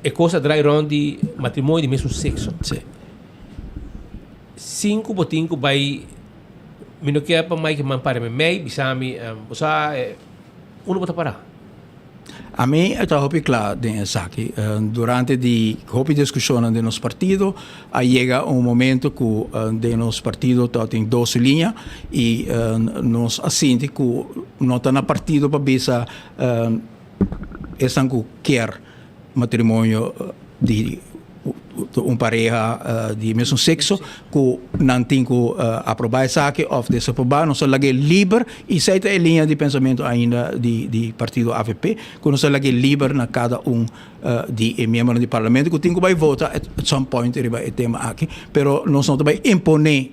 e cosa drai rondi matrimônio de mesmo sexo. Sim. 5 botinco vai mino que para mais que man para me bisami usa uno bota para. A mim, está hopi claro dessa aqui. Durante a hopi discussão de nosso partido, aí chega momento que de nosso partido tem 12 linhas e nós assente que não está no partido para ver se que quer matrimônio de pareja de mesmo sexo que não tem que aprovar essa aqui ou desaprovar, não só lage livre e essa é a linha de pensamento ainda de partido AVP, que não só lage livre na cada de membro do parlamento que tem que vai votar at some point riba o tema aqui, pero não só vai imponer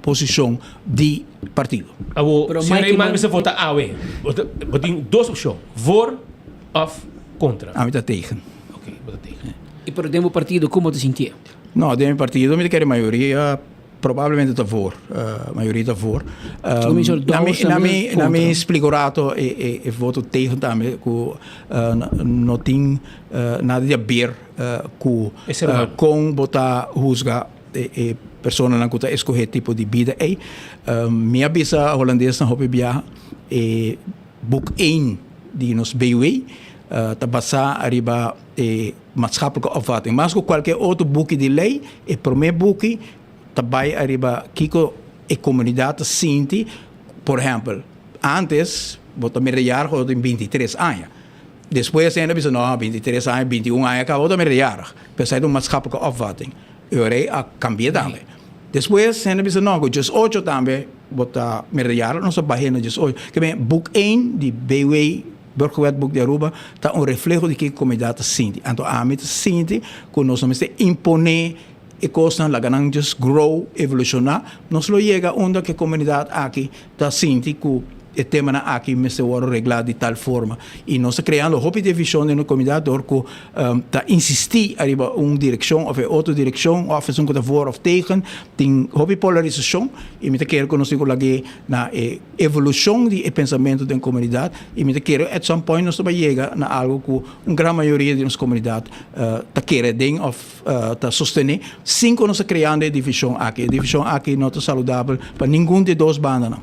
posição de partido. Se o man se vota awe, botin duas opções, voor of contra. A mim está tegen. Ok, bota tegen. E per o partido, como te sentia? No, de partido me quer maioria probabilmente a favor, maioria a favor. Na me explicato e voto tegen também que não tem nada a ver com botar juzga persona não que escolher tipo de vida. Minha bisa holandesa na hobby viaja boek 1 die nos BUE te basar arriba maatschappelijke opvatting. Mas com qualquer outro boek de lei, o primeiro boek também arriba kiko e comunidade sinti, por exemplo, antes bota merrejar ou em 23 anos. Depois ainda bisa não 23 anos, 21 anos acabou de merrejar. Pensei de uma maatschappelijke opvatting. Eu rei a cambiar também. Depois ainda bisa não, 18 também bota merrejar, não só barreira 18. Que bem, boek 1 de BW Burgerwetboek de Aruba está reflejo de que a comunidade sente. Então, a mim sente que nós temos que imponer e coisas lá que just grow, evolucionar. Nós lo chega onde a comunidade aqui está sente que o tema aqui me se vai reglar de tal forma. E nós estamos criando uma divisão na comunidade que está insistir arriba uma direção ou outra direção, ou fazer um voor of tegen, tem uma polarização e me quero que nós temos na evolução de pensamento da comunidade e me quero at some point nós vamos chegar na algo que uma grande maioria da nossa comunidade está querendo ou está sostener, sem que nós criando a divisão aqui. A divisão aqui não é saudável para nenhum de duas bandas.